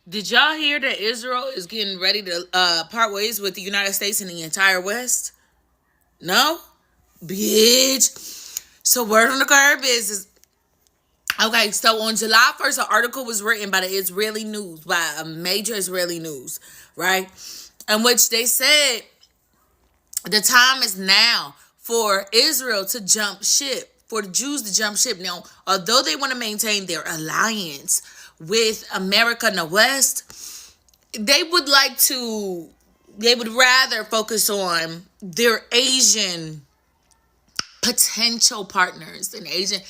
Did y'all hear that Israel is getting ready to part ways with the United States and the entire West? No? Bitch. So word on the curb is okay, so on July 1st, an article was written by the Israeli news, by a major Israeli news, right? In which they said the time is now for Israel to jump ship, for the Jews to jump ship. Now, although they want to maintain their alliance with America and the West, they would rather focus on their Asian potential partners and Asian.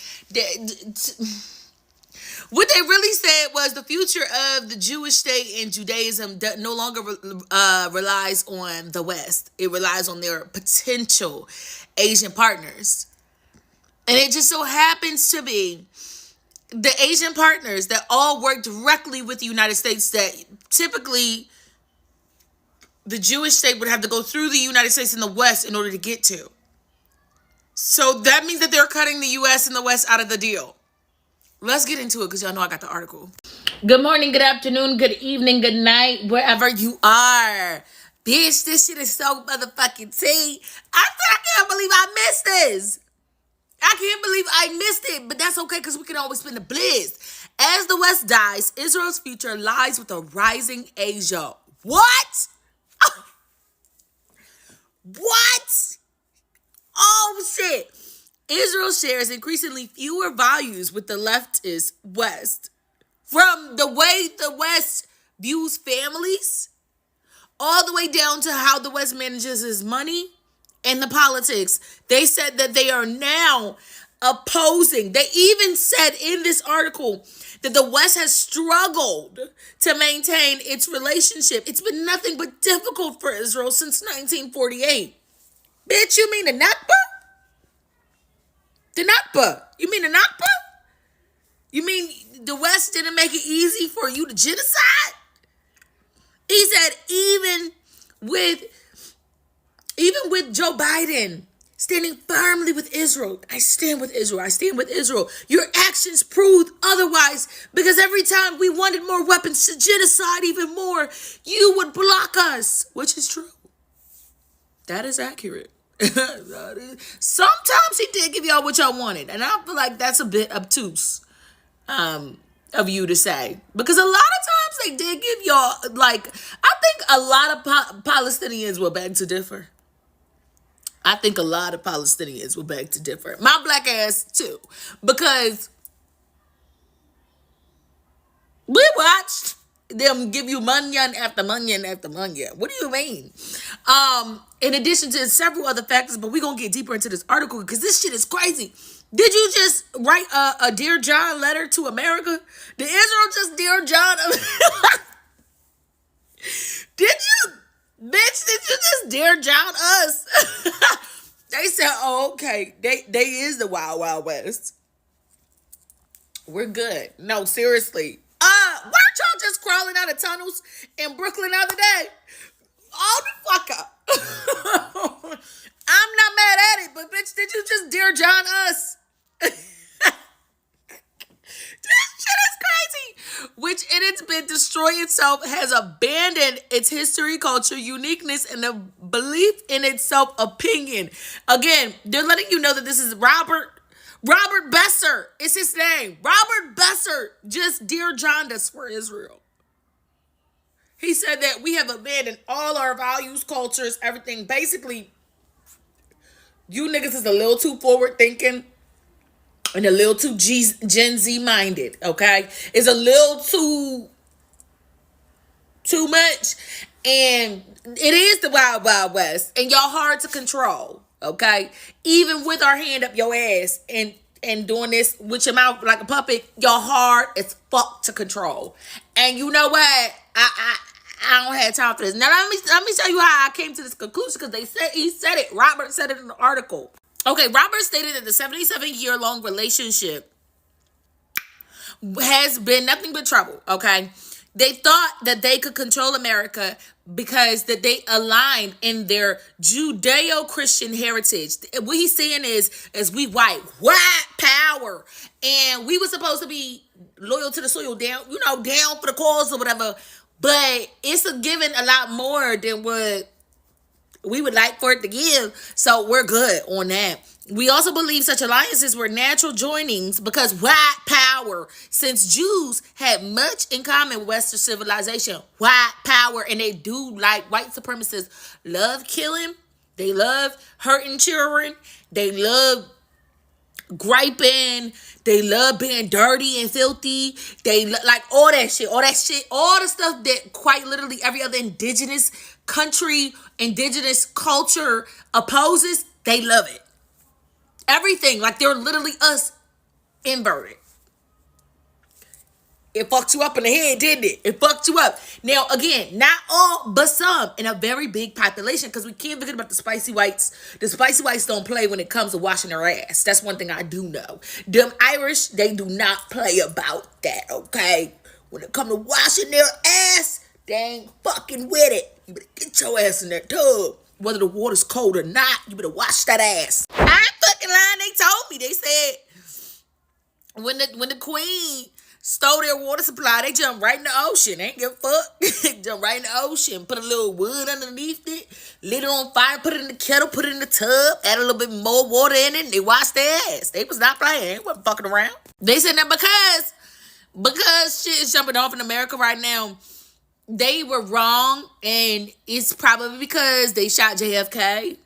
What they really said was the future of the Jewish state and Judaism no longer relies on the West. It relies on their potential Asian partners. And it just so happens to be the Asian partners that all work directly with the United States that typically the Jewish state would have to go through the United States and the West in order to get to. So that means that they're cutting the U.S. and the West out of the deal. Let's get into it because y'all know I got the article. Good morning, good afternoon, good evening, good night, wherever you are. Bitch, this shit is so motherfucking tea. I can't believe I missed this. I can't believe I missed it, but that's okay because we can always spin the bliss. As the West dies, Israel's future lies with a rising Asia. What? What? Oh, shit. Israel shares increasingly fewer values with the leftist West. From the way the West views families, all the way down to how the West manages his money and the politics. They said that they are now opposing. They even said in this article that the West has struggled to maintain its relationship. It's been nothing but difficult for Israel since 1948. Bitch, you mean the Nakba? The Nakba. You mean the Nakba? You mean the West didn't make it easy for you to genocide? He said even with Joe Biden standing firmly with Israel, I stand with Israel, I stand with Israel. Your actions proved otherwise because every time we wanted more weapons to genocide even more, you would block us, which is true. That is accurate. Sometimes he did give y'all what y'all wanted, and I feel like that's a bit obtuse of you to say, because a lot of times they did give y'all, like, I think a lot of Palestinians will beg to differ. I think a lot of Palestinians will beg to differ. My black ass too, because we watched them give you munyan after munyan after munyan. What do you mean? In addition to several other factors, but we're going to get deeper into this article because this shit is crazy. Did you just write a Dear John letter to America? Did Israel just Dear John? Did you, bitch, did you just Dear John us? They said, oh, okay, they is the Wild Wild West. We're good. No, seriously. Weren't y'all just crawling out of tunnels in Brooklyn the other day? Hold the fuck up. I'm not mad at it, but bitch, did you just Dear John us? This shit is crazy. Which in its bid destroy itself has abandoned its history, culture, uniqueness, and the belief in itself opinion. Again, they're letting you know that this is Robert Besser. It's his name. Robert Besser just Dear John us for Israel. He said that we have abandoned all our values, cultures, everything. Basically, you niggas is a little too forward thinking and a little too Gen Z minded, okay? It's a little too much. And it is the Wild Wild West. And y'all hard to control, okay? Even with our hand up your ass and doing this with your mouth like a puppet, y'all hard as fuck to control. And you know what? I don't have time for this. Now let me tell you how I came to this conclusion, because he said it. Robert said it in the article. Okay, Robert stated that the 77-year-long relationship has been nothing but trouble. Okay, they thought that they could control America because that they aligned in their Judeo-Christian heritage. What he's saying is we white power, and we were supposed to be loyal to the soil, down, down for the cause or whatever. But it's a giving a lot more than what we would like for it to give. So we're good on that. We also believe such alliances were natural joinings because white power, since Jews had much in common with Western civilization, white power, and they do, like white supremacists, love killing, they love hurting children, they love griping, they love being dirty and filthy, they like all that shit, all the stuff that quite literally every other indigenous country, indigenous culture opposes. They love it. Everything, like they're literally us inverted. It fucked you up in the head, didn't it? It fucked you up. Now, again, not all, but some in a very big population, because we can't forget about the spicy whites. The spicy whites don't play when it comes to washing their ass. That's one thing I do know. Them Irish, they do not play about that, okay? When it comes to washing their ass, they ain't fucking with it. You better get your ass in that tub. Whether the water's cold or not, you better wash that ass. I ain't fucking lying. They told me. They said when the queen stole their water supply, they jumped right in the ocean. They ain't give a fuck. Jump right in the ocean. Put a little wood underneath it. Lit it on fire. Put it in the kettle. Put it in the tub. Add a little bit more water in it. And they washed their ass. They was not playing. They wasn't fucking around. They said that because shit is jumping off in America right now, they were wrong, and it's probably because they shot JFK,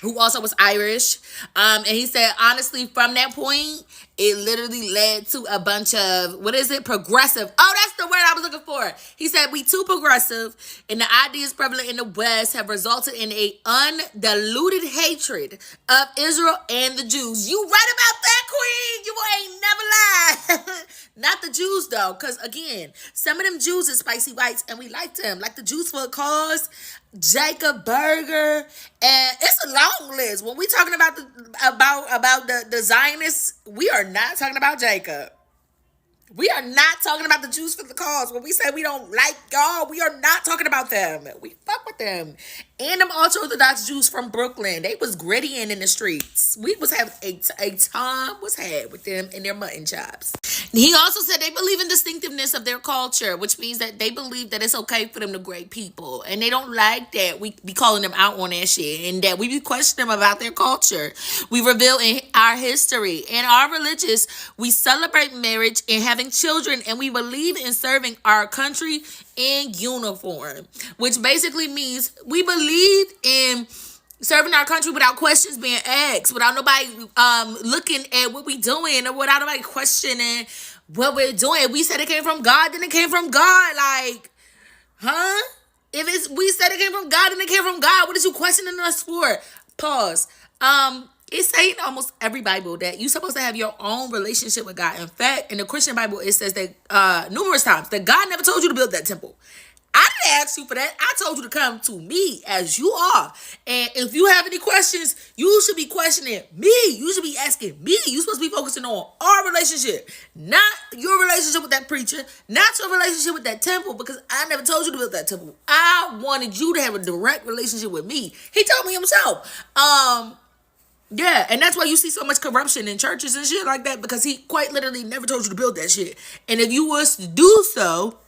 who also was Irish. And he said, honestly, from that point, it literally led to a bunch of, progressive. Oh, that's the word I was looking for. He said, we too progressive, and the ideas prevalent in the West have resulted in a undiluted hatred of Israel and the Jews. You right about that, queen. You ain't never lied. Not the Jews, though, because, again, some of them Jews are spicy whites, and we like them. Like the Jews for a Cause, Jacob Berger, and it's a long list. When we talking about the Zionists, we are not talking about Jacob. We are not talking about the Jews for the Cause. When we say we don't like y'all, we are not talking about them. We fuck with them. And them ultra-Orthodox Jews from Brooklyn, they was grittying in the streets. We was having a time was had with them and their mutton chops. He also said they believe in distinctiveness of their culture, which means that they believe that it's okay for them to grade people. And they don't like that we be calling them out on that shit, and that we be questioning them about their culture. We reveal in our history. In our religious, we celebrate marriage and having children, and we believe in serving our country in uniform, which basically means we believe in serving our country without questions being asked, without nobody looking at what we doing, or without nobody questioning what we're doing. We said it came from God, then it came from God. Like, huh? We said it came from God, then it came from God. What is you questioning us for? Pause. It's saying in almost every Bible that you're supposed to have your own relationship with God. In fact, in the Christian Bible, it says that numerous times that God never told you to build that temple. I didn't ask you for that. I told you to come to me as you are. And if you have any questions, you should be questioning me. You should be asking me. You're supposed to be focusing on our relationship, not your relationship with that preacher, not your relationship with that temple, because I never told you to build that temple. I wanted you to have a direct relationship with me. He told me himself. Yeah, and that's why you see so much corruption in churches and shit like that, because he quite literally never told you to build that shit. And if you was to do so,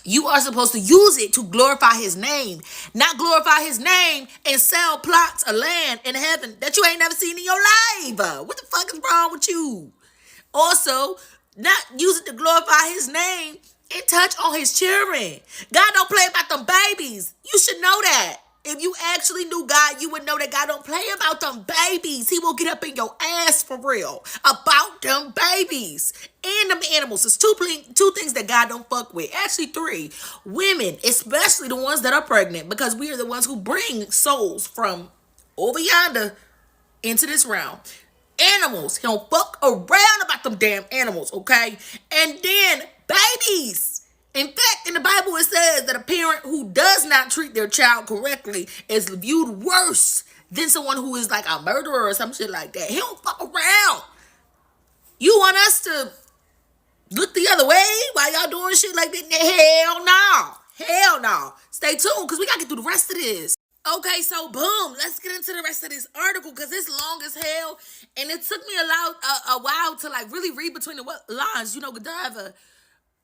you are supposed to use it to glorify his name, not glorify his name and sell plots of land in heaven that you ain't never seen in your life. What the fuck is wrong with you? Also, not use it to glorify his name and touch on his children. God don't play about them babies. You should know that. If you actually knew God, you would know that God don't play about them babies. He will get up in your ass for real about them babies and them animals. It's two things that God don't fuck with. Actually, three. Women, especially the ones that are pregnant, because we are the ones who bring souls from over yonder into this realm. Animals. He don't fuck around about them damn animals, okay? And then babies. In fact, in the Bible, it says that a parent who does not treat their child correctly is viewed worse than someone who is like a murderer or some shit like that. He don't fuck around. You want us to look the other way while y'all doing shit like that? Hell no. Hell no. Stay tuned, because we got to get through the rest of this. Okay, so boom, let's get into the rest of this article because it's long as hell, and it took me a while to like really read between the lines. You know, Godiva,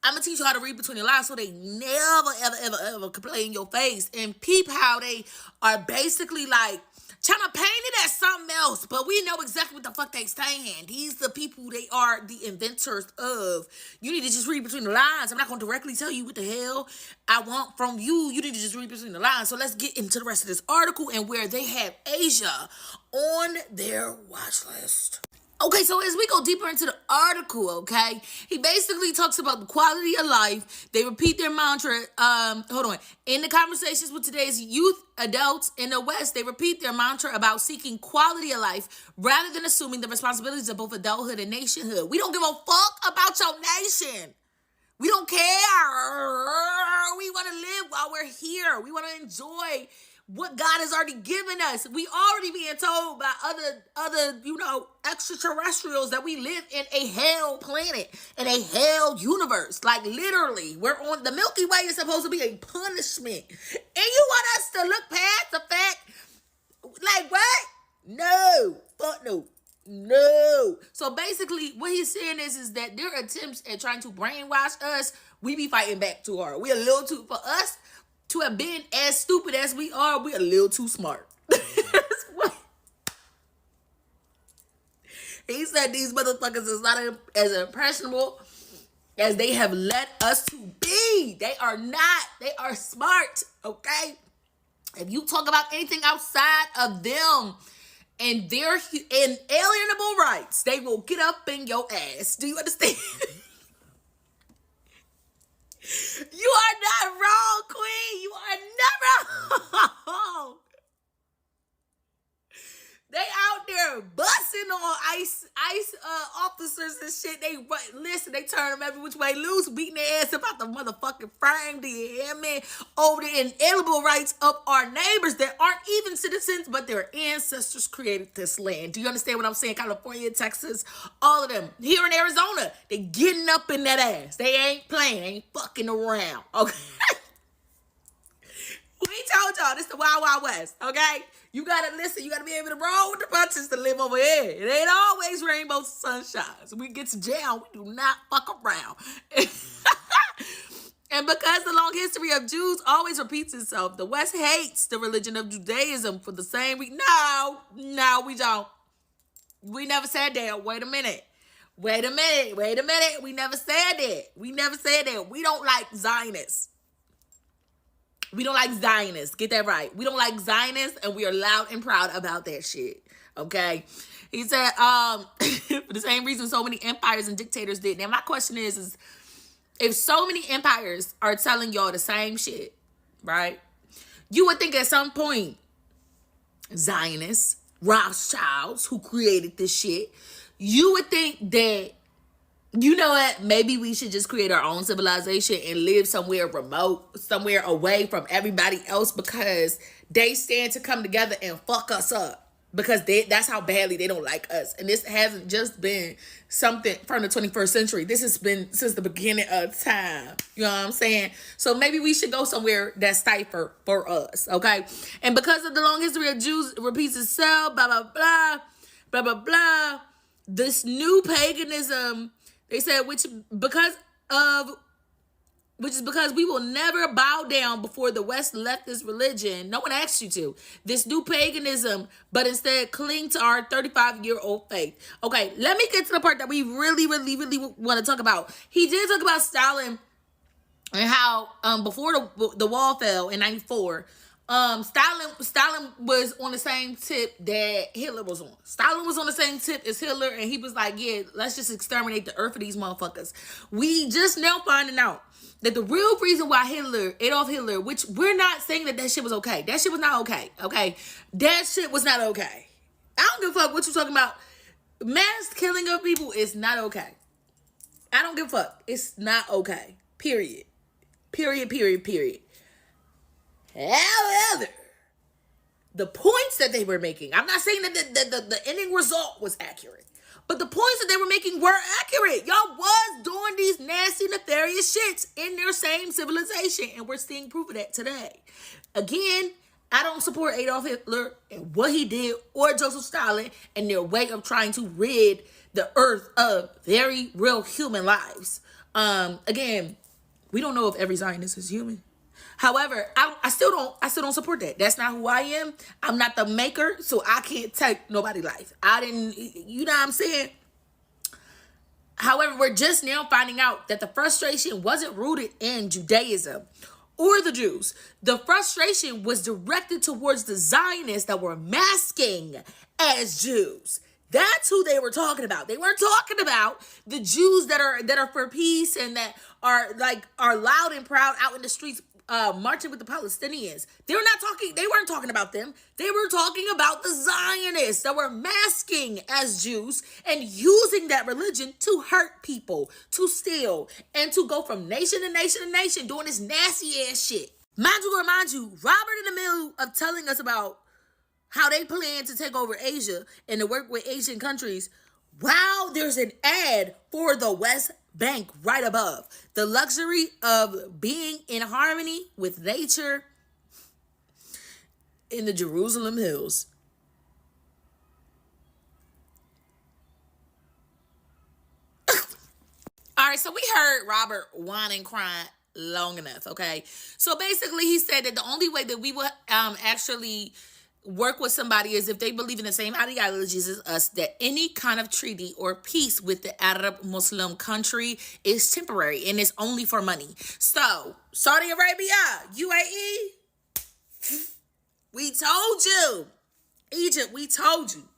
I'm gonna teach you how to read between the lines so they never, ever, ever, ever can play in your face and peep how they are basically like trying to paint it as something else, but we know exactly what the fuck they saying. These the people, they are the inventors of. You need to just read between the lines. I'm not gonna directly tell you what the hell I want from you. You need to just read between the lines. So let's get into the rest of this article and where they have Asia on their watch list. Okay, so as we go deeper into the article, okay, he basically talks about the quality of life. They repeat their mantra. Hold on. In the conversations with today's youth adults in the West, they repeat their mantra about seeking quality of life rather than assuming the responsibilities of both adulthood and nationhood. We don't give a fuck about your nation. We don't care. We want to live while we're here. We want to enjoy what God has already given us. We already being told by other extraterrestrials that we live in a hell planet, in a hell universe. Like literally, we're on the Milky Way is supposed to be a punishment. And you want us to look past the fact, like what? No. Fuck no. No. So basically, what he's saying is that their attempts at trying to brainwash us, we be fighting back too hard. We a little too, for us to have been as stupid as we are, we a little too smart. He said these motherfuckers is not as impressionable as they have led us to be. They are not. They are smart, okay? If you talk about anything outside of them and their inalienable rights, they will get up in your ass. Do you understand? You are not wrong, Queen. You are not wrong. They out there busting on ICE officers and shit. They turn them every which way loose, beating their ass about the motherfucking frame. Do you hear me? Over the inalienable rights of our neighbors that aren't even citizens, but their ancestors created this land. Do you understand what I'm saying? California, Texas, all of them. Here in Arizona, they getting up in that ass. They ain't playing, ain't fucking around. Okay. We told y'all this the Wild Wild West, okay? You gotta listen. You gotta be able to roll with the punches to live over here. It ain't always rainbows and sunshines. We get to jail, we do not fuck around. And because the long history of Jews always repeats itself, the West hates the religion of Judaism for the same reason. No, we don't. We never said that. Wait a minute. We never said that. We don't like Zionists. We don't like Zionists. Get that right. We don't like Zionists, and we are loud and proud about that shit. Okay? He said, for the same reason so many empires and dictators did. Now, my question is if so many empires are telling y'all the same shit, right? You would think at some point, Zionists, Rothschilds, who created this shit, you would think that, you know what, maybe we should just create our own civilization and live somewhere remote, somewhere away from everybody else because they stand to come together and fuck us up. Because that's how badly they don't like us. And this hasn't just been something from the 21st century. This has been since the beginning of time. You know what I'm saying? So maybe we should go somewhere that's safer for us, okay? And because of the long history of Jews repeats itself, blah, blah, blah, blah, blah, blah, this new paganism, they said, which is because we will never bow down before the West left this religion. No one asked you to. This new paganism, but instead cling to our 35-year-old faith. Okay, let me get to the part that we really, really, really want to talk about. He did talk about Stalin and how before the wall fell in 94, Stalin was on the same tip that Hitler was on. Stalin was on the same tip as Hitler, and he was like, yeah, let's just exterminate the earth of these motherfuckers. We just now finding out that the real reason why Adolf Hitler, which we're not saying that shit was okay. That shit was not okay, okay? That shit was not okay. I don't give a fuck what you're talking about. Mass killing of people is not okay. I don't give a fuck. It's not okay. Period. However, the points that they were making, I'm not saying that the ending result was accurate, but the points that they were making were accurate. Y'all was doing these nasty, nefarious shits in their same civilization, and we're seeing proof of that today. Again, I don't support Adolf Hitler and what he did, or Joseph Stalin and their way of trying to rid the earth of very real human lives. Again, we don't know if every Zionist is human. However, I still don't support that. That's not who I am. I'm not the maker, so I can't take nobody's life. I didn't, you know what I'm saying? However, we're just now finding out that the frustration wasn't rooted in Judaism or the Jews. The frustration was directed towards the Zionists that were masking as Jews. That's who they were talking about. They weren't talking about the Jews that are for peace and that are loud and proud out in the streets marching with the Palestinians. They weren't talking about them. They were talking about the Zionists that were masking as Jews and using that religion to hurt people, to steal, and to go from nation to nation to nation doing this nasty ass shit. Mind you, Robert in the middle of telling us about how they plan to take over Asia and to work with Asian countries. Wow, there's an ad for the West Bank right above. The luxury of being in harmony with nature in the Jerusalem hills. All right, so we heard Robert whine and cry long enough, okay? So basically he said that the only way that we will actually work with somebody is if they believe in the same ideologies as us, that any kind of treaty or peace with the Arab Muslim country is temporary and it's only for money. So, Saudi Arabia, UAE, we told you. Egypt, we told you.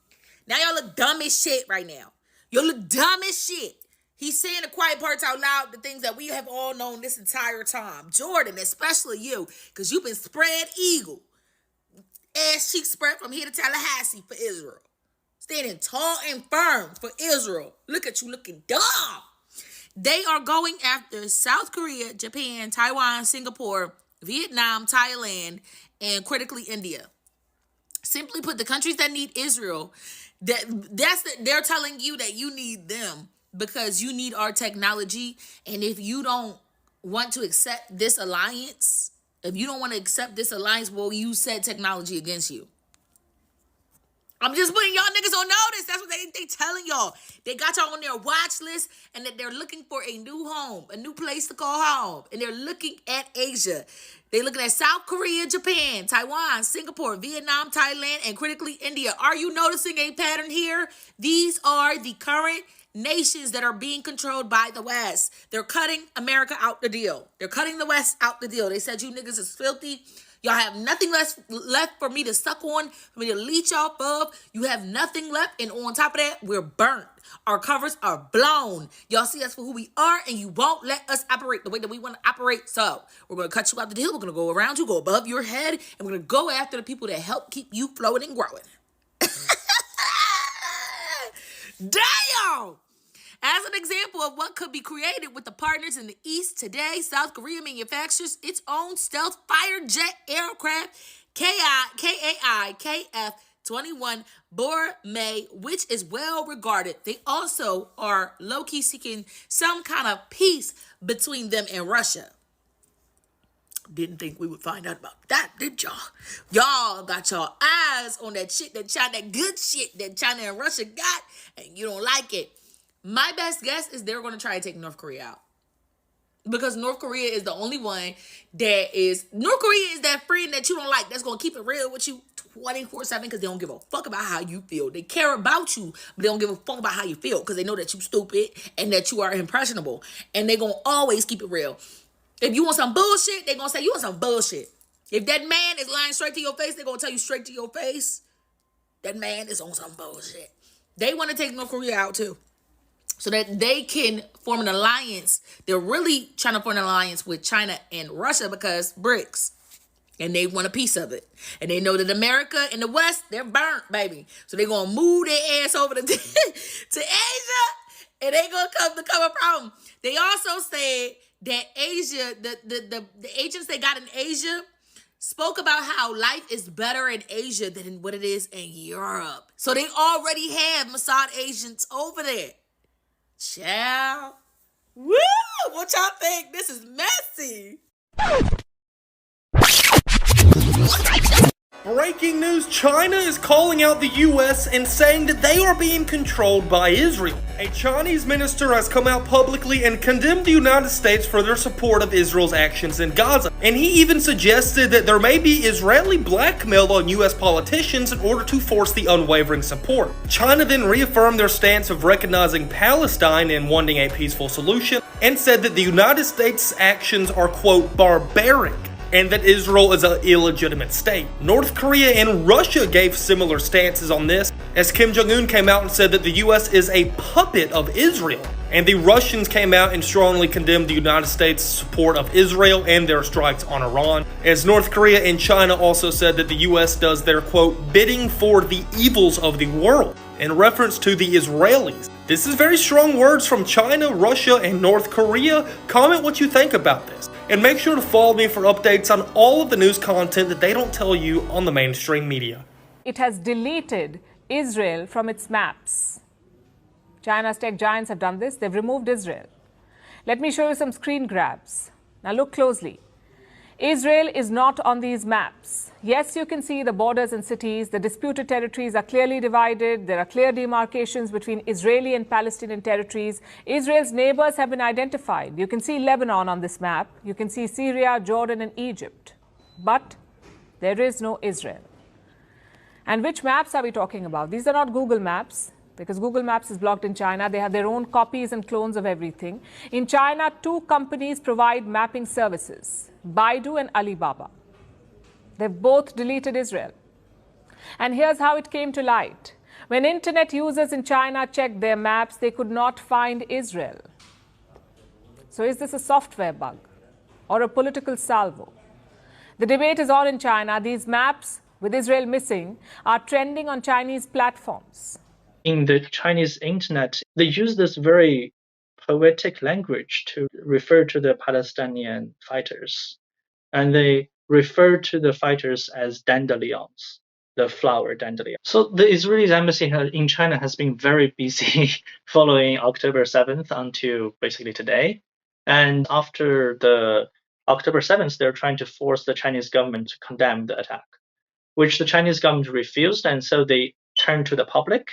Now y'all look dumb as shit right now. Y'all look dumb as shit. He's saying the quiet parts out loud, the things that we have all known this entire time. Jordan, especially you, because you've been spread eagle. Ass cheek spread from here to Tallahassee for Israel. Standing tall and firm for Israel. Look at you looking dumb. They are going after South Korea, Japan, Taiwan, Singapore, Vietnam, Thailand, and critically India. Simply put, the countries that need Israel, they're telling you that you need them because you need our technology. And if you don't want to accept this alliance, well, you set technology against you. I'm just putting y'all niggas on notice. That's what they telling y'all. They got y'all on their watch list and that they're looking for a new home, a new place to call home. And they're looking at Asia. They're looking at South Korea, Japan, Taiwan, Singapore, Vietnam, Thailand, and critically India. Are you noticing a pattern here? These are the current nations that are being controlled by the West. They're cutting America out the deal. They're cutting the West out the deal. They said you niggas is filthy. Y'all have nothing left for me to suck on, for me to leech off of. You have nothing left. And on top of that, we're burnt. Our covers are blown. Y'all see us for who we are, and you won't let us operate the way that we want to operate. So we're going to cut you out the deal. We're going to go around you, go above your head, and we're going to go after the people that help keep you floating and growing. Damn! As an example of what could be created with the partners in the East today, South Korea manufactures its own stealth fighter jet aircraft, KAI KF-21 Bormei, which is well regarded. They also are low-key seeking some kind of peace between them and Russia. Didn't think we would find out about that, did y'all? Y'all got y'all eyes on that shit that China, that good shit that China and Russia got, and you don't like it. My best guess is they're going to try to take North Korea out. Because North Korea is the only one North Korea is that friend that you don't like, that's going to keep it real with you 24/7 because they don't give a fuck about how you feel. They care about you, but they don't give a fuck about how you feel because they know that you stupid and that you are impressionable. And they're going to always keep it real. If you want some bullshit, they're going to say you want some bullshit. If that man is lying straight to your face, they're going to tell you straight to your face, that man is on some bullshit. They want to take North Korea out too, so that they can form an alliance. They're really trying to form an alliance with China and Russia because BRICS. And they want a piece of it. And they know that America and the West, they're burnt, baby. So they're going to move their ass over to Asia. And they're going to become a problem. They also said that Asia, the agents they got in Asia spoke about how life is better in Asia than what it is in Europe. So they already have Mossad agents over there. Ciao. Woo! What y'all think? This is messy. Breaking news, China is calling out the US and saying that they are being controlled by Israel. A Chinese minister has come out publicly and condemned the United States for their support of Israel's actions in Gaza. And he even suggested that there may be Israeli blackmail on US politicians in order to force the unwavering support. China then reaffirmed their stance of recognizing Palestine and wanting a peaceful solution, and said that the United States' actions are, quote, barbaric, and that Israel is an illegitimate state. North Korea and Russia gave similar stances on this, as Kim Jong-un came out and said that the US is a puppet of Israel. And the Russians came out and strongly condemned the United States' support of Israel and their strikes on Iran, as North Korea and China also said that the US does their, quote, bidding for the evils of the world, in reference to the Israelis. This is very strong words from China, Russia, and North Korea. Comment what you think about this. And make sure to follow me for updates on all of the news content that they don't tell you on the mainstream media. It has deleted Israel from its maps. China's tech giants have done this. They've removed Israel. Let me show you some screen grabs. Now look closely. Israel is not on these maps. Yes, you can see the borders and cities. The disputed territories are clearly divided. There are clear demarcations between Israeli and Palestinian territories. Israel's neighbors have been identified. You can see Lebanon on this map. You can see Syria, Jordan, and Egypt. But there is no Israel. And which maps are we talking about? These are not Google Maps, because Google Maps is blocked in China. They have their own copies and clones of everything. In China, two companies provide mapping services, Baidu and Alibaba. They've both deleted Israel. And here's how it came to light. When internet users in China checked their maps, they could not find Israel. So is this a software bug or a political salvo? The debate is on in China. These maps, with Israel missing, are trending on Chinese platforms. In the Chinese internet, they use this very poetic language to refer to the Palestinian fighters. And they refer to the fighters as dandelions, the flower dandelion. So the Israeli embassy in China has been very busy following October 7th until basically today. And after the October 7th, they're trying to force the Chinese government to condemn the attack, which the Chinese government refused. And so they turned to the public.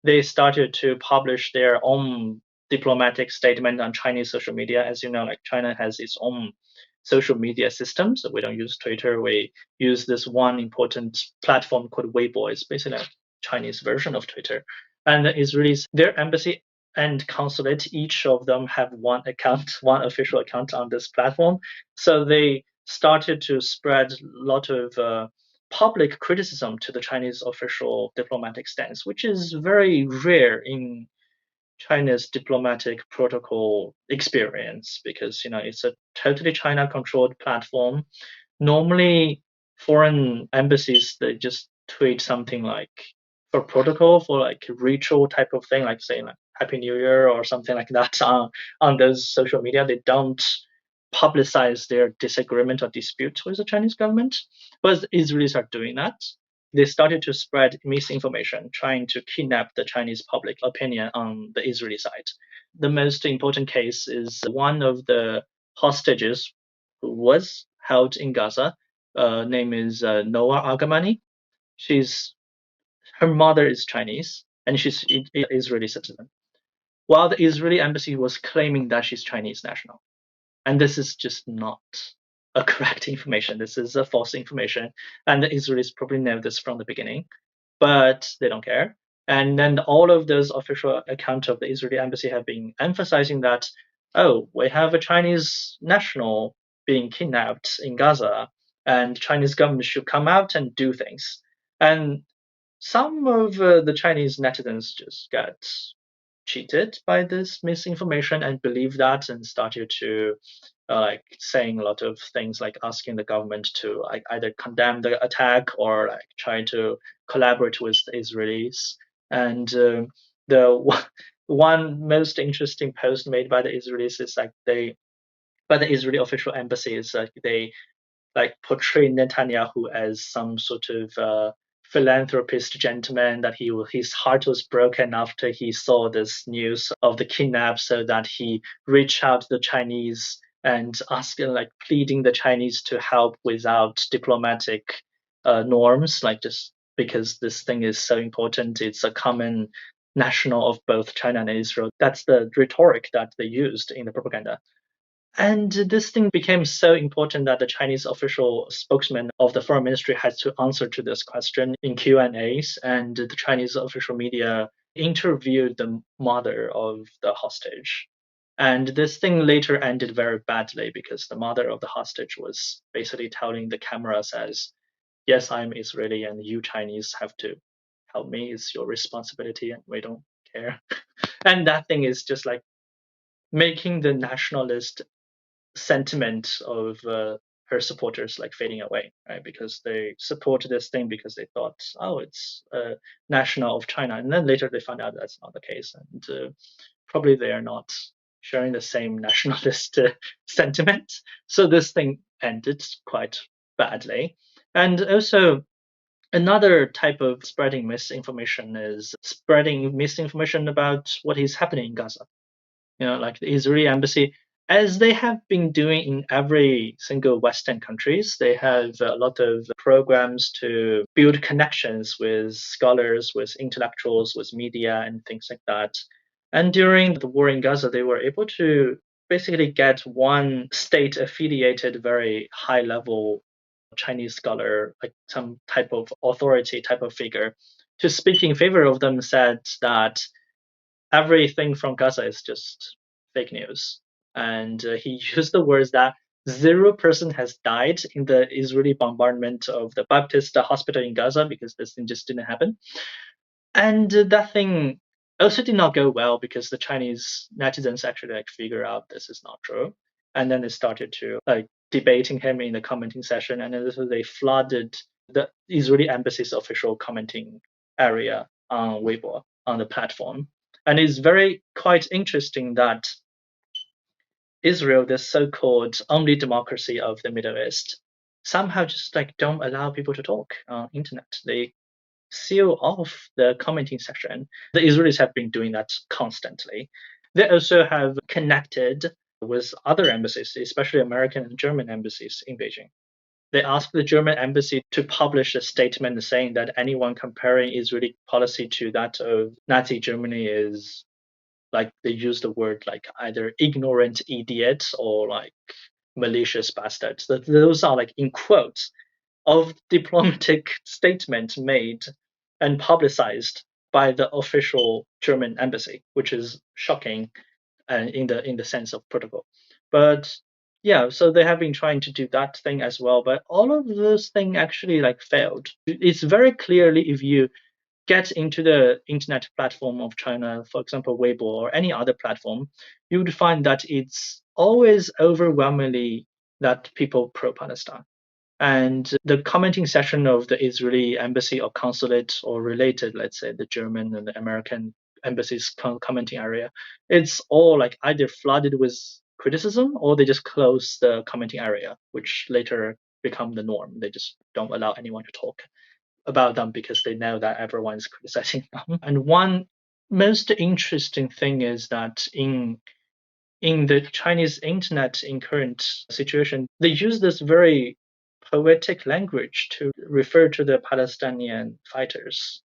They started to publish their own diplomatic statement on Chinese social media. As you know, like China has its own social media system. So we don't use Twitter. We use this one important platform called Weibo. It's basically a Chinese version of Twitter. And the Israelis, their embassy and consulate, each of them have one account, one official account on this platform. So they started to spread a lot of public criticism to the Chinese official diplomatic stance, which is very rare in China's diplomatic protocol experience, because it's a totally China-controlled platform. Normally, foreign embassies, they just tweet something like for protocol, for like ritual type of thing, like saying like Happy New Year or something like that on those social media. They don't publicize their disagreement or dispute with the Chinese government, but the Israelis are doing that. They started to spread misinformation, trying to kidnap the Chinese public opinion on the Israeli side. The most important case is one of the hostages who was held in Gaza. Name is Noah Argamani. Her mother is Chinese, and she's an Israeli citizen, while the Israeli embassy was claiming that she's Chinese national. And this is just not a correct information. This is a false information. And the Israelis probably know this from the beginning, but they don't care. And then all of those official accounts of the Israeli embassy have been emphasizing that, oh, we have a Chinese national being kidnapped in Gaza, and Chinese government should come out and do things. And some of the Chinese netizens just got cheated by this misinformation and believed that, and started to like saying a lot of things, like asking the government to like either condemn the attack or like try to collaborate with the Israelis. And the one most interesting post made by the Israelis is like by the Israeli official embassy is like they like portray Netanyahu as some sort of philanthropist gentleman, that his heart was broken after he saw this news of the kidnap, so that he reached out to the Chinese and asking, like pleading the Chinese to help without diplomatic norms, like just because this thing is so important, it's a common national of both China and Israel. That's the rhetoric that they used in the propaganda. And this thing became so important that the Chinese official spokesman of the foreign ministry had to answer to this question in Q&As, and the Chinese official media interviewed the mother of the hostage. And this thing later ended very badly because the mother of the hostage was basically telling the cameras as, yes, I'm Israeli and you Chinese have to help me. It's your responsibility and we don't care. And that thing is just like making the nationalist sentiment of her supporters like fading away, right? Because they supported this thing because they thought, oh, it's national of China, and then later they found out that's not the case, and probably they are not sharing the same nationalist sentiment. So this thing ended quite badly, and also. Another type of spreading misinformation is spreading misinformation about what is happening in Gaza, like the Israeli embassy, as they have been doing in every single Western countries. They have a lot of programs to build connections with scholars, with intellectuals, with media, and things like that. And during the war in Gaza, they were able to basically get one state-affiliated, very high-level Chinese scholar, like some type of authority type of figure, to speak in favor of them, said that everything from Gaza is just fake news. And he used the words that 0% has died in the Israeli bombardment of the Baptist hospital in Gaza because this thing just didn't happen. And that thing also did not go well because the Chinese netizens actually like figure out this is not true. And then they started to like debating him in the commenting session, and then so they flooded the Israeli embassy's official commenting area on Weibo on the platform. And it's very quite interesting that Israel, the so-called only democracy of the Middle East, somehow just like don't allow people to talk on internet. They seal off the commenting section. The Israelis have been doing that constantly. They also have connected with other embassies, especially American and German embassies in Beijing. They asked the German embassy to publish a statement saying that anyone comparing Israeli policy to that of Nazi Germany is, like, they use the word like either ignorant idiots or like malicious bastards. Those are like in quotes of diplomatic statement made and publicized by the official German embassy, which is shocking in the sense of protocol. But yeah, so they have been trying to do that thing as well, but all of those things actually like failed. It's very clearly, if you get into the internet platform of China, for example, Weibo or any other platform, you would find that it's always overwhelmingly that people pro-Palestine. And the commenting section of the Israeli embassy or consulate or related, let's say the German and the American embassies commenting area, it's all like either flooded with criticism or they just close the commenting area, which later become the norm. They just don't allow anyone to talk about them because they know that everyone's criticizing them. And one most interesting thing is that in the Chinese internet in current situation, they use this very poetic language to refer to the Palestinian fighters.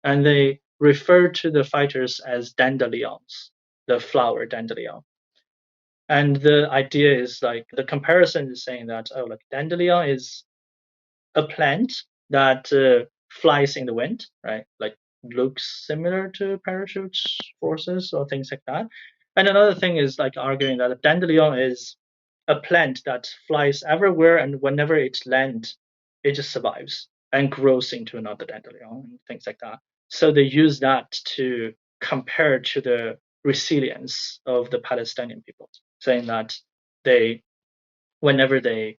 And they refer to the fighters as dandelions, the flower dandelion. And the idea is like the comparison is saying that, oh, like dandelion is a plant that flies in the wind, right? Like looks similar to parachute forces or things like that. And another thing is like arguing that a dandelion is a plant that flies everywhere, and whenever it lands, it just survives and grows into another dandelion and things like that. So they use that to compare to the resilience of the Palestinian people, saying that they, whenever they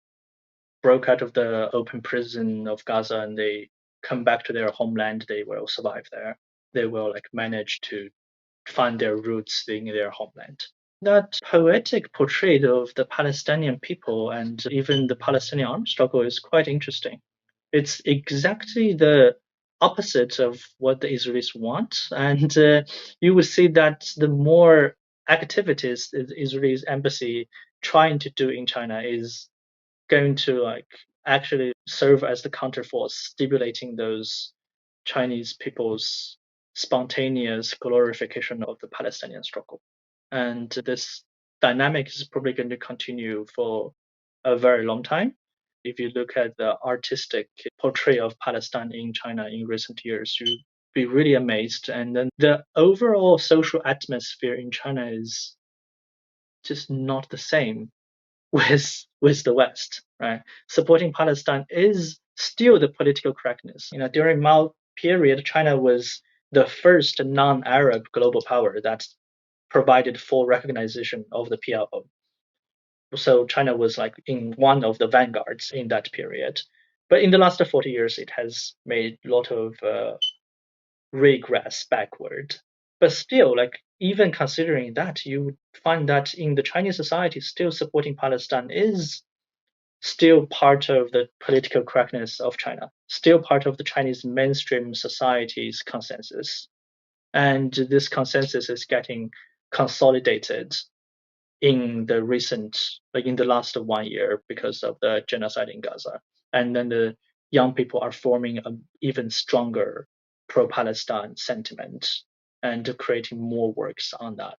broke out of the open prison of Gaza and they come back to their homeland, they will survive there. They will like manage to find their roots in their homeland. That poetic portrait of the Palestinian people and even the Palestinian armed struggle is quite interesting. It's exactly the opposite of what the Israelis want, and you will see that the more activities the Israeli embassy trying to do in China is going to like actually serve as the counterforce, stimulating those Chinese people's spontaneous glorification of the Palestinian struggle. And this dynamic is probably going to continue for a very long time. If you look at the artistic portrayal of Palestine in China in recent years, you'd be really amazed. And then the overall social atmosphere in China is just not the same with the West, right? Supporting Palestine is still the political correctness. During Mao period, China was the first non-Arab global power that provided full recognition of the PLO. So China was like in one of the vanguards in that period. But in the last 40 years, it has made a lot of regress backward. But still, like even considering that, you find that in the Chinese society, still supporting Palestine is still part of the political correctness of China, still part of the Chinese mainstream society's consensus. And this consensus is getting consolidated in the last 1 year because of the genocide in Gaza. And then the young people are forming an even stronger pro-Palestine sentiment and creating more works on that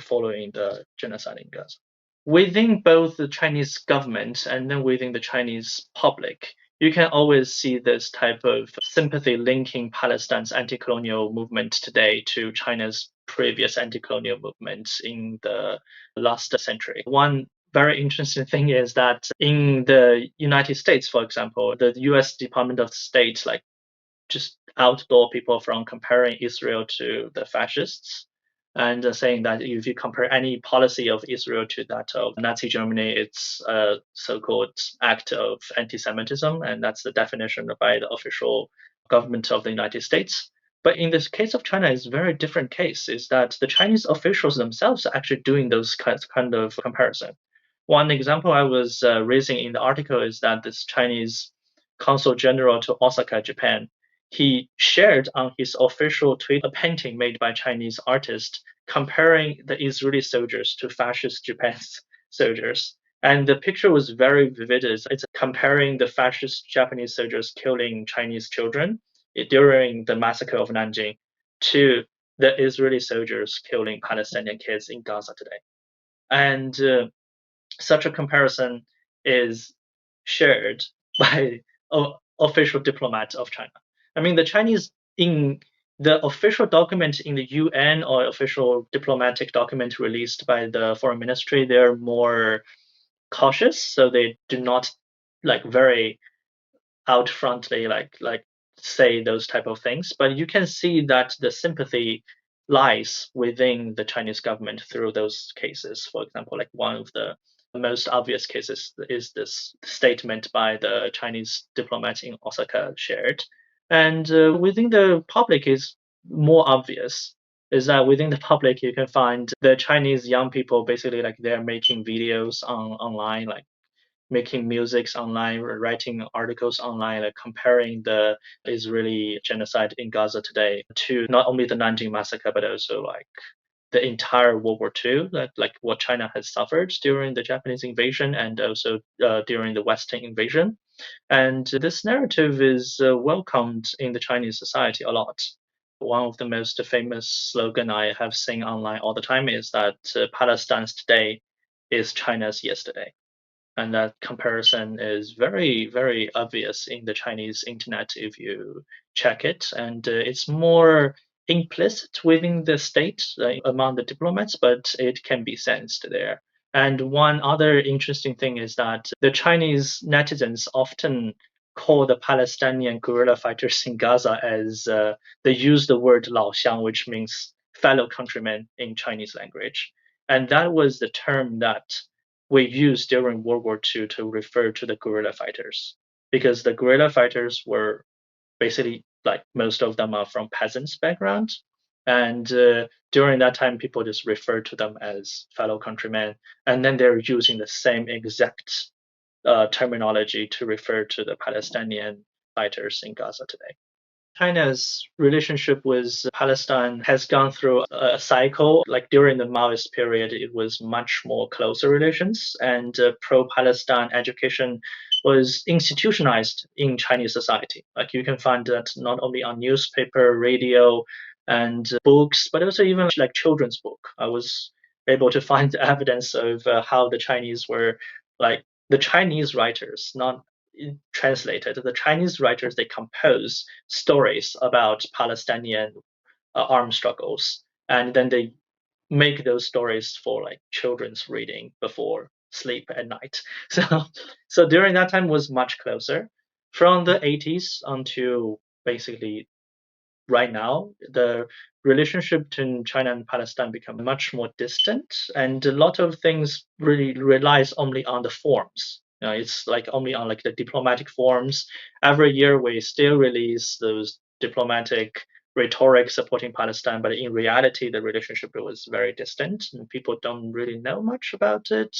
following the genocide in Gaza. Within both the Chinese government and then within the Chinese public, you can always see this type of sympathy linking Palestine's anti-colonial movement today to China's previous anti-colonial movements in the last century. One very interesting thing is that in the United States, for example, the US Department of State just outlaw people from comparing Israel to the fascists and saying that if you compare any policy of Israel to that of Nazi Germany, it's a so-called act of anti-Semitism, and that's the definition by the official government of the United States. But in this case of China, it's a very different case, is that the Chinese officials themselves are actually doing those kind of comparison. One example I was raising in the article is that this Chinese consul general to Osaka, Japan, he shared on his official tweet a painting made by Chinese artists comparing the Israeli soldiers to fascist Japan's soldiers. And the picture was very vivid. It's comparing the fascist Japanese soldiers killing Chinese children during the massacre of Nanjing to the Israeli soldiers killing Palestinian kids in Gaza today. And such a comparison is shared by official diplomats of China. I mean, the Chinese in the official document in the UN or official diplomatic document released by the foreign ministry, they're more cautious, so they do not very out frontly say those type of things. But you can see that the sympathy lies within the Chinese government through those cases. For example, like one of the most obvious cases is this statement by the Chinese diplomat in Osaka shared. And within the public is more obvious, is that within the public you can find the Chinese young people basically they're making videos online, making music online, writing articles online, comparing the Israeli genocide in Gaza today to not only the Nanjing massacre, but also the entire World War II, what China has suffered during the Japanese invasion and also during the Western invasion. And this narrative is welcomed in the Chinese society a lot. One of the most famous slogan I have seen online all the time is that Palestine's today is China's yesterday. And that comparison is very, very obvious in the Chinese internet if you check it. And it's more implicit within the state among the diplomats, but it can be sensed there. And one other interesting thing is that the Chinese netizens often call the Palestinian guerrilla fighters in Gaza as they use the word 老乡, which means fellow countrymen in Chinese language. And that was the term that we used during World War II to refer to the guerrilla fighters, because the guerrilla fighters were basically most of them are from peasants background, and during that time people just referred to them as fellow countrymen, and then they're using the same exact terminology to refer to the Palestinian fighters in Gaza today. China's relationship with Palestine has gone through a cycle. Like during the Maoist period, it was much more closer relations, and pro-Palestine education was institutionalized in Chinese society. Like you can find that not only on newspaper, radio, and books, but also even like children's book. I was able to find evidence of how the Chinese were like the Chinese writers, not translated. The Chinese writers, they compose stories about Palestinian armed struggles, and then they make those stories for like children's reading before sleep at night. So during that time was much closer. From the 80s until basically right now, the relationship between China and Palestine become much more distant, and a lot of things really relies only on the forms. It's like only on like the diplomatic forms. Every year we still release those diplomatic rhetoric supporting Palestine, but in reality, the relationship was very distant, and people don't really know much about it.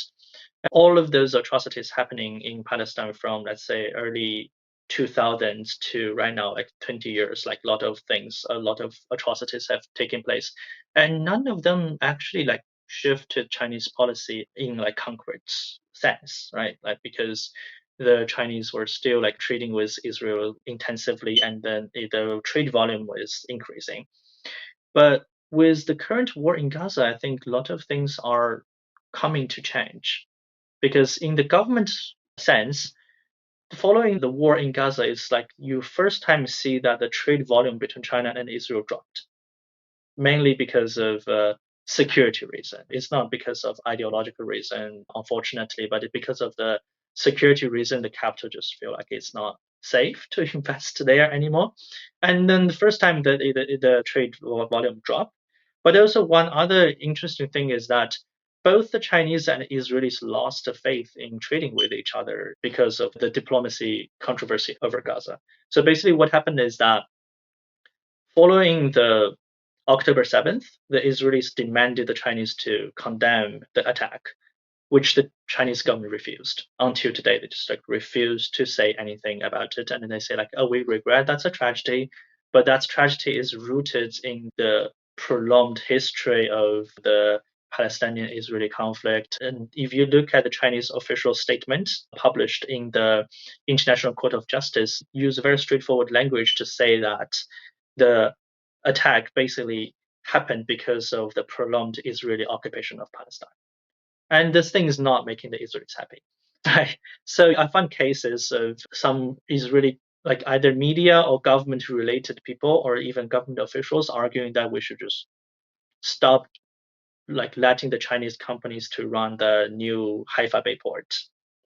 All of those atrocities happening in Palestine from, let's say, early 2000s to right now, like 20 years, like a lot of things, a lot of atrocities have taken place. And none of them actually like shifted Chinese policy in like concrete sense, right? Like because the Chinese were still like trading with Israel intensively, and then the trade volume was increasing. But with the current war in Gaza, I think a lot of things are coming to change because in the government sense, following the war in Gaza, it's like you first time see that the trade volume between China and Israel dropped, mainly because of security reason. It's not because of ideological reason, unfortunately, but because of the security reason, the capital just feel like it's not safe to invest there anymore. And then the first time that the trade volume dropped. But also one other interesting thing is that both the Chinese and Israelis lost faith in trading with each other because of the diplomacy controversy over Gaza. So basically, what happened is that following the October 7th, the Israelis demanded the Chinese to condemn the attack, which the Chinese government refused. Until today, they just like refuse to say anything about it. And then they say like, oh, we regret that's a tragedy, but that tragedy is rooted in the prolonged history of the Palestinian-Israeli conflict. And if you look at the Chinese official statement published in the International Court of Justice, use very straightforward language to say that the attack basically happened because of the prolonged Israeli occupation of Palestine. And this thing is not making the Israelis happy. Right? So I find cases of some Israeli, like either media or government related people or even government officials arguing that we should just stop like letting the Chinese companies to run the new Haifa Bay port,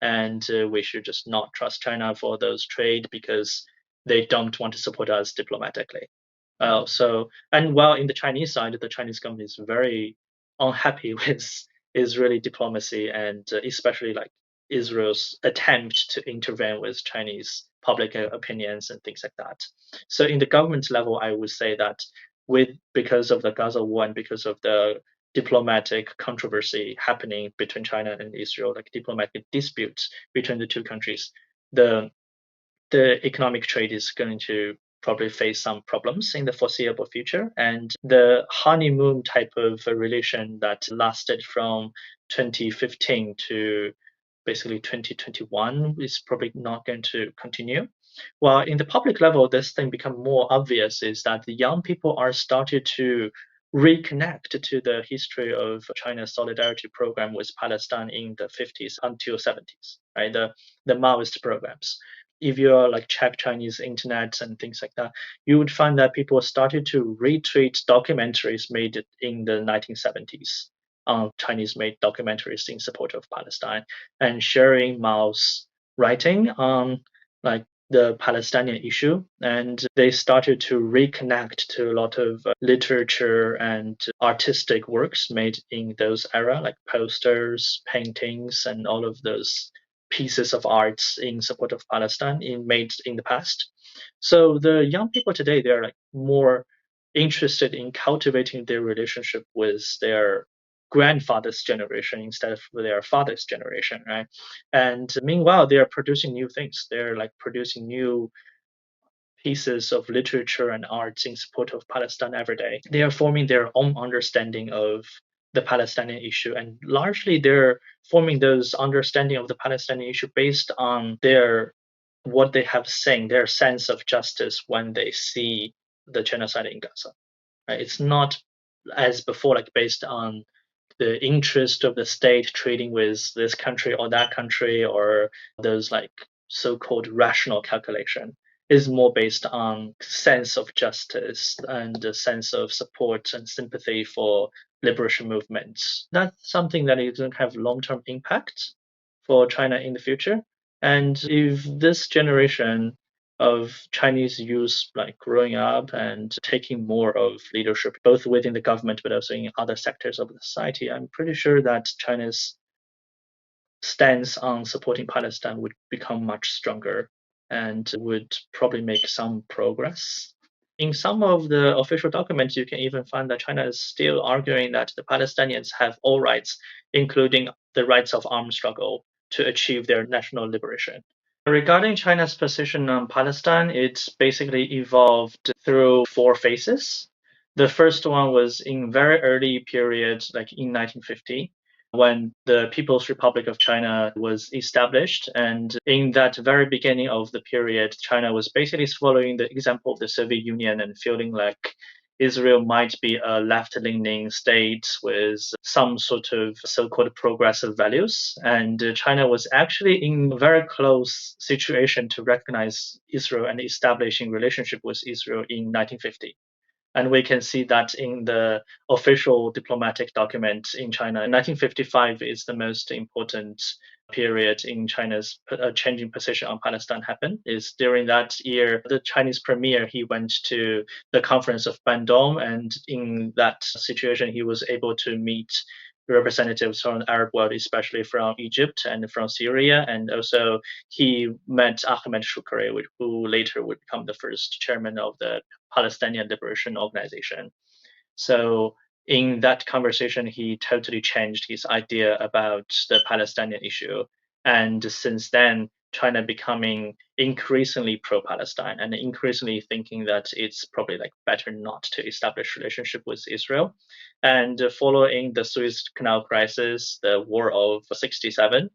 and we should just not trust China for those trade because they don't want to support us diplomatically. And while in the Chinese side, the Chinese government is very unhappy with Israeli diplomacy and especially like Israel's attempt to intervene with Chinese public opinions and things like that. So in the government level, I would say that with because of the Gaza war and because of the diplomatic controversy happening between China and Israel, like diplomatic disputes between the two countries, the the economic trade is going to probably face some problems in the foreseeable future. And the honeymoon type of relation that lasted from 2015 to basically 2021 is probably not going to continue. Well, in the public level, this thing become more obvious is that the young people are started to reconnect to the history of China's solidarity program with Palestine in the 50s until 70s, right? The Maoist programs. If you like check Chinese internet and things like that, you would find that people started to retweet documentaries made in the 1970s on Chinese-made documentaries in support of Palestine and sharing Mao's writing on like the Palestinian issue, and they started to reconnect to a lot of literature and artistic works made in those era, like posters, paintings, and all of those pieces of arts in support of Palestine made in the past. So the young people today, they're like more interested in cultivating their relationship with their grandfather's generation instead of their father's generation, right? And meanwhile, they are producing new things. They're like producing new pieces of literature and arts in support of Palestine every day. They are forming their own understanding of the Palestinian issue, and largely they're forming those understanding of the Palestinian issue based on what they have seen, their sense of justice when they see the genocide in Gaza. Right? It's not as before, like based on the interest of the state trading with this country or that country, or those like so-called rational calculation. Is more based on sense of justice and a sense of support and sympathy for liberation movements. That's something that is going to have long-term impact for China in the future. And if this generation of Chinese youth like growing up and taking more of leadership, both within the government but also in other sectors of the society, I'm pretty sure that China's stance on supporting Palestine would become much stronger and would probably make some progress. In some of the official documents, you can even find that China is still arguing that the Palestinians have all rights, including the rights of armed struggle, to achieve their national liberation. Regarding China's position on Palestine, it's basically evolved through four phases. The first one was in very early periods, like in 1950, when the People's Republic of China was established. And in that very beginning of the period, China was basically following the example of the Soviet Union and feeling like Israel might be a left-leaning state with some sort of so-called progressive values. And China was actually in a very close situation to recognize Israel and establishing relationship with Israel in 1950. And we can see that in the official diplomatic documents in China. 1955 is the most important period in China's changing position on Palestine happened. Is during that year, the Chinese premier, he went to the conference of Bandung, and in that situation, he was able to meet representatives from the Arab world, especially from Egypt and from Syria. And also he met Ahmed Shukri, who later would become the first chairman of the Palestinian Liberation Organization. So in that conversation, he totally changed his idea about the Palestinian issue. And since then, China becoming increasingly pro-Palestine and increasingly thinking that it's probably like better not to establish relationship with Israel. And following the Suez Canal crisis, the War of '67,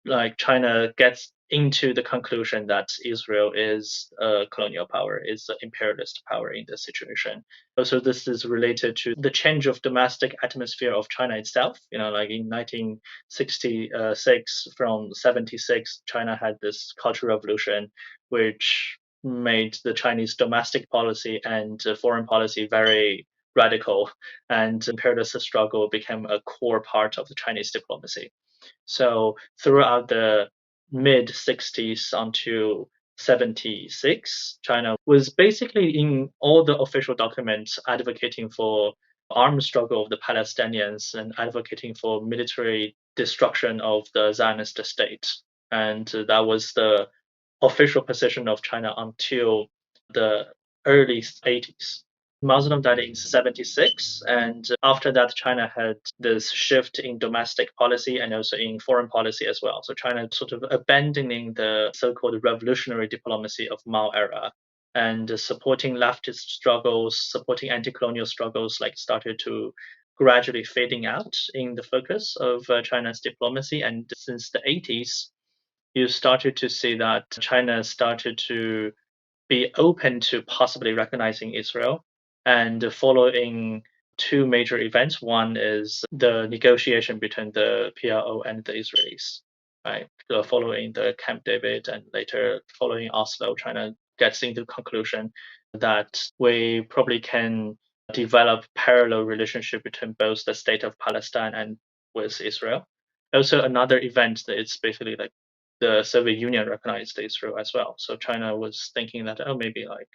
like China gets into the conclusion that Israel is a colonial power, is an imperialist power in this situation. Also, this is related to the change of domestic atmosphere of China itself. Like in 1966, from 76, China had this Cultural Revolution, which made the Chinese domestic policy and foreign policy very radical, and imperialist struggle became a core part of the Chinese diplomacy. So throughout the mid 60s until 76, China was basically in all the official documents advocating for armed struggle of the Palestinians and advocating for military destruction of the Zionist state. And that was the official position of China until the early 80s. Mao Zedong died in 76, and after that, China had this shift in domestic policy and also in foreign policy as well. So China sort of abandoning the so-called revolutionary diplomacy of Mao era and supporting leftist struggles, supporting anti-colonial struggles, like started to gradually fading out in the focus of China's diplomacy. And since the 80s, you started to see that China started to be open to possibly recognizing Israel and following two major events. One is the negotiation between the PLO and the Israelis, right? Following the Camp David and later following Oslo, China gets into the conclusion that we probably can develop parallel relationship between both the state of Palestine and with Israel. Also, another event that it's basically like the Soviet Union recognized Israel as well. So China was thinking that, oh, maybe like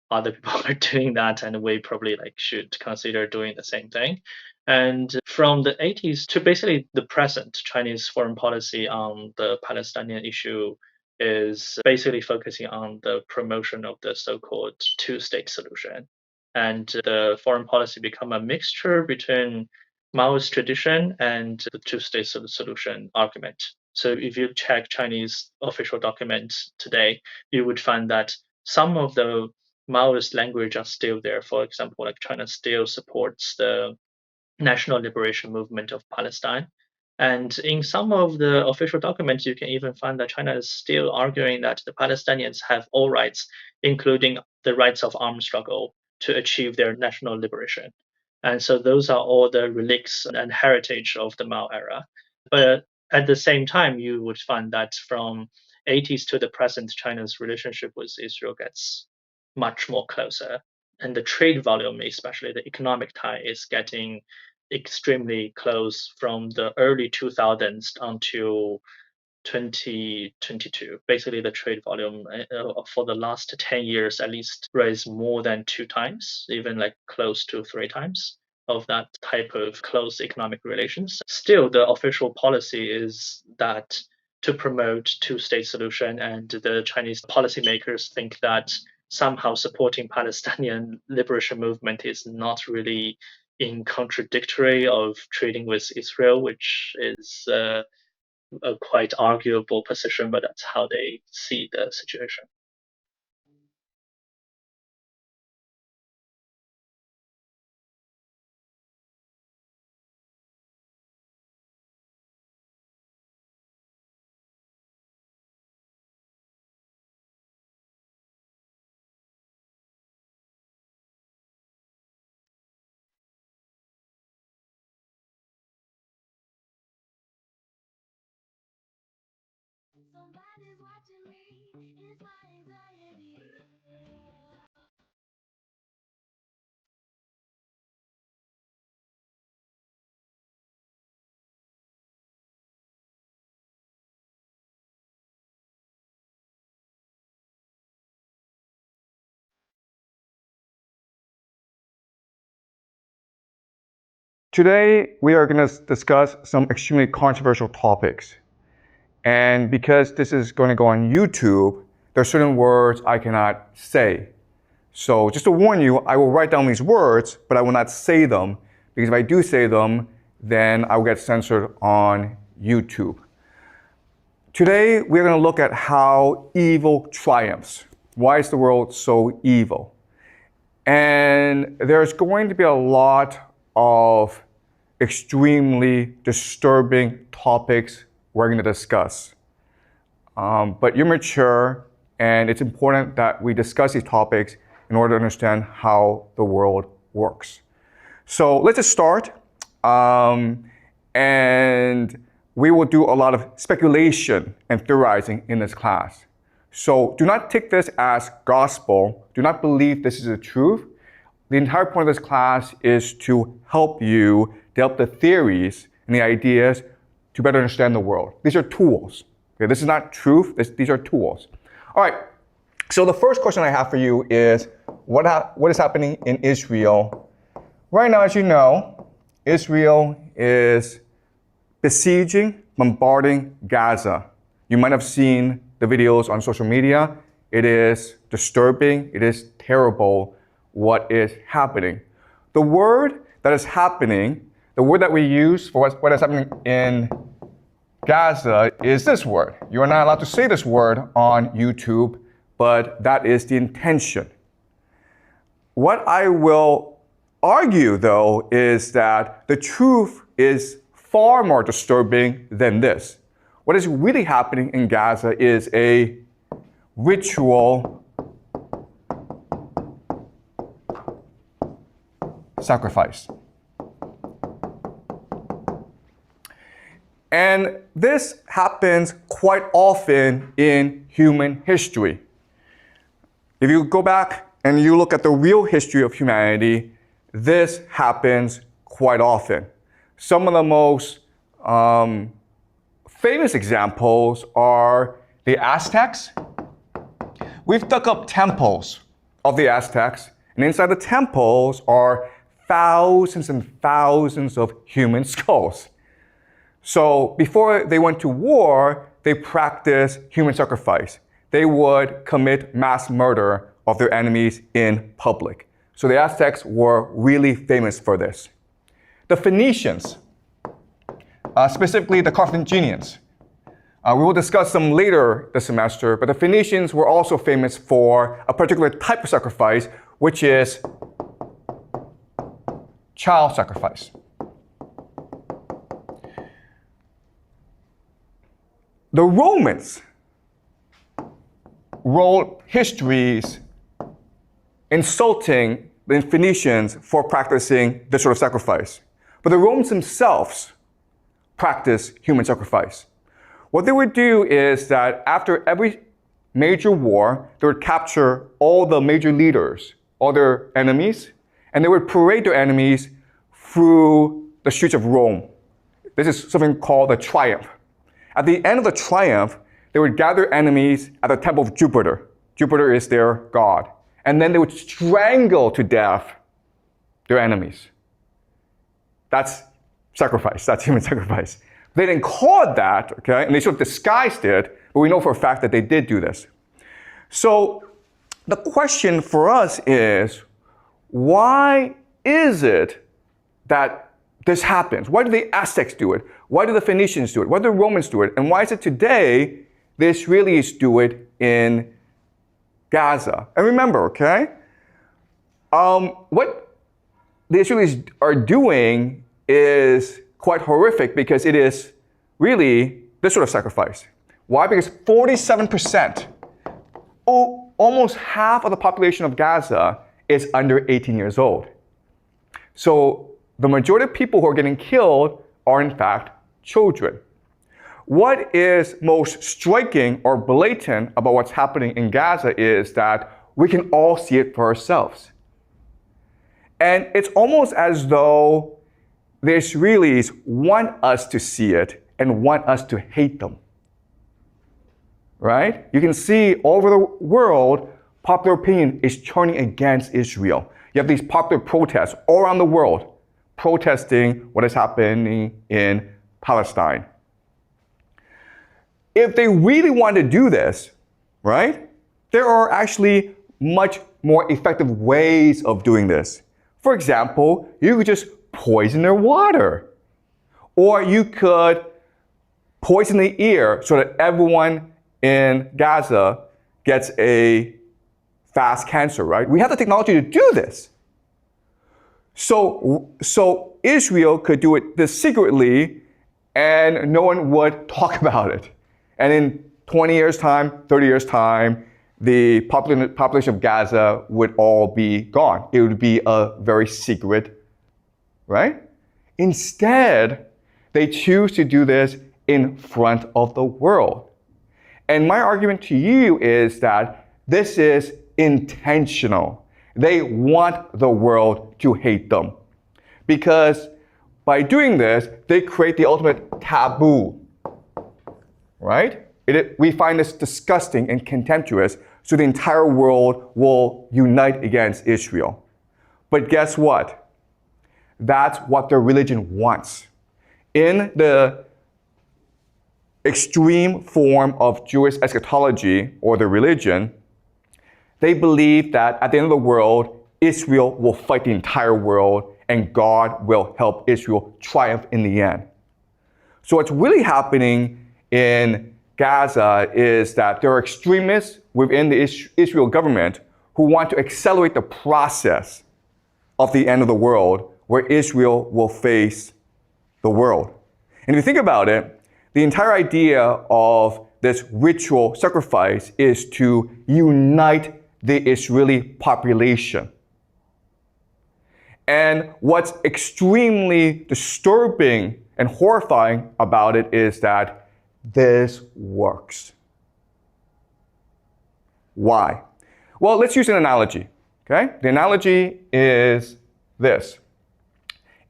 other people are doing that and we probably like should consider doing the same thing. And from the 80s to basically the present, Chinese foreign policy on the Palestinian issue is basically focusing on the promotion of the so-called two-state solution. And the foreign policy become a mixture between Mao's tradition and the two-state solution argument. So if you check Chinese official documents today, you would find that some of the Maoist language are still there. For example, like China still supports the National Liberation Movement of Palestine. And in some of the official documents, you can even find that China is still arguing that the Palestinians have all rights, including the rights of armed struggle, to achieve their national liberation. And so those are all the relics and heritage of the Mao era. But at the same time, you would find that from 80s to the present, China's relationship with Israel gets much more closer. And the trade volume, especially the economic tie, is getting extremely close from the early 2000s until 2022. Basically, the trade volume for the last 10 years at least raised more than 2 times, even like close to 3 times of that type of close economic relations. Still, the official policy is that to promote two-state solution, and the Chinese policymakers think that somehow supporting Palestinian liberation movement is not really in contradictory of trading with Israel, which is a quite arguable position, but that's how they see the situation. Today, we are going to discuss some extremely controversial topics. And because this is going to go on YouTube, there are certain words I cannot say. So just to warn you, I will write down these words, but I will not say them, because if I do say them, then I will get censored on YouTube. Today, we're going to look at how evil triumphs. Why is the world so evil? And there's going to be a lot of extremely disturbing topics we're going to discuss. But you're mature, and it's important that we discuss these topics in order to understand how the world works. So let's just start. And we will do a lot of speculation and theorizing in this class. So do not take this as gospel. Do not believe this is the truth. The entire point of this class is to help you develop the theories and the ideas to better understand the world. These are tools. Okay, this is not truth. These are tools. All right. So the first question I have for you is, what is happening in Israel? Right now, as you know, Israel is besieging, bombarding Gaza. You might have seen the videos on social media. It is disturbing. It is terrible what is happening. The word that is happening, the word that we use for what is happening in Gaza is this word. You are not allowed to say this word on YouTube, but that is the intention. What I will argue, though, is that the truth is far more disturbing than this. What is really happening in Gaza is a ritual sacrifice. And this happens quite often in human history. If you go back and you look at the real history of humanity, this happens quite often. Some of the most famous examples are the Aztecs. We've dug up temples of the Aztecs, and inside the temples are thousands and thousands of human skulls. So before they went to war, they practiced human sacrifice. They would commit mass murder of their enemies in public. So the Aztecs were really famous for this. The Phoenicians, specifically the Carthaginians, We will discuss them later this semester, but the Phoenicians were also famous for a particular type of sacrifice, which is child sacrifice. The Romans wrote histories insulting the Phoenicians for practicing this sort of sacrifice. But the Romans themselves practiced human sacrifice. What they would do is that after every major war, they would capture all the major leaders, all their enemies, and they would parade their enemies through the streets of Rome. This is something called the triumph. At the end of the triumph, they would gather enemies at the temple of Jupiter. Jupiter is their god. And then they would strangle to death their enemies. That's sacrifice. That's human sacrifice. They didn't call it that, okay? And they sort of disguised it, but we know for a fact that they did do this. So the question for us is, why is it that this happens? Why do the Aztecs do it? Why do the Phoenicians do it? Why do the Romans do it? And why is it today the Israelis do it in Gaza? And remember, okay, what the Israelis are doing is quite horrific because it is really this sort of sacrifice. Why? Because 47%, almost half of the population of Gaza is under 18 years old. So the majority of people who are getting killed are in fact children. What is most striking or blatant about what's happening in Gaza is that we can all see it for ourselves. And it's almost as though the Israelis want us to see it and want us to hate them. Right? You can see all over the world, popular opinion is turning against Israel. You have these popular protests all around the world protesting what is happening in Palestine. If they really want to do this, right, there are actually much more effective ways of doing this. For example, you could just poison their water. Or you could poison the air so that everyone in Gaza gets a fast cancer, right? We have the technology to do this. So Israel could do it this secretly and no one would talk about it. And in 20 years' time, 30 years' time, the population of Gaza would all be gone. It would be a very secret, right? Instead, they choose to do this in front of the world. And my argument to you is that this is intentional. They want the world to hate them. Because by doing this, they create the ultimate taboo, right? We find this disgusting and contemptuous, so the entire world will unite against Israel. But guess what? That's what their religion wants. In the extreme form of Jewish eschatology, or their religion, they believe that at the end of the world, Israel will fight the entire world and God will help Israel triumph in the end. So what's really happening in Gaza is that there are extremists within the Israel government who want to accelerate the process of the end of the world where Israel will face the world. And if you think about it, the entire idea of this ritual sacrifice is to unite the Israeli population. And what's extremely disturbing and horrifying about it is that this works. Why? Well, let's use an analogy, okay? The analogy is this.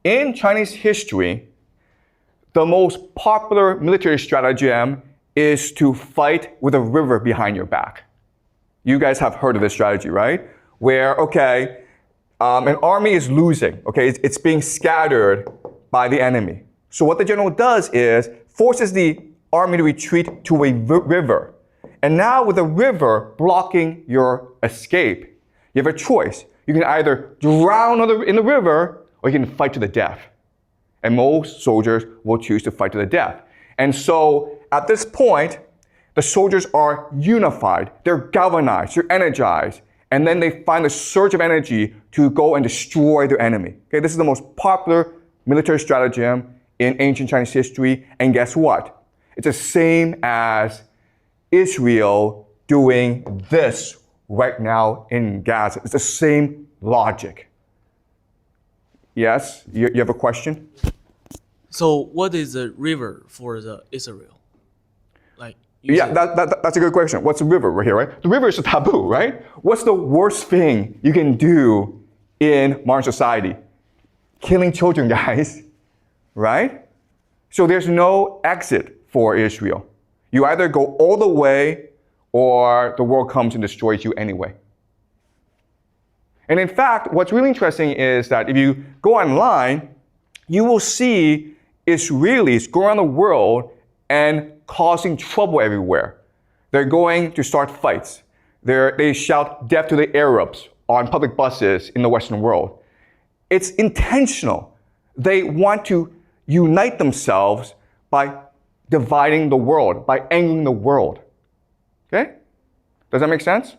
In Chinese history, the most popular military stratagem is to fight with a river behind your back. You guys have heard of this strategy, right? Where, okay, an army is losing, okay? It's being scattered by the enemy. So what the general does is forces the army to retreat to a river. And now with the river blocking your escape, you have a choice. You can either drown in the river or you can fight to the death. And most soldiers will choose to fight to the death. And so at this point, the soldiers are unified, they're galvanized, they're energized, and then they find a surge of energy to go and destroy their enemy. Okay, this is the most popular military stratagem in ancient Chinese history, and guess what? It's the same as Israel doing this right now in Gaza. It's the same logic. Yes, you have a question? So what is the river for the Israel? Like Yeah, that's a good question. What's a river right here, right? The river is a taboo, right? What's the worst thing you can do in modern society? Killing children, guys, right? So there's no exit for Israel. You either go all the way or the world comes and destroys you anyway. And in fact, what's really interesting is that if you go online, you will see Israelis go around the world and causing trouble everywhere. They're going to start fights. They shout death to the Arabs on public buses in the Western world. It's intentional. They want to unite themselves by dividing the world, by angering the world. Okay? Does that make sense?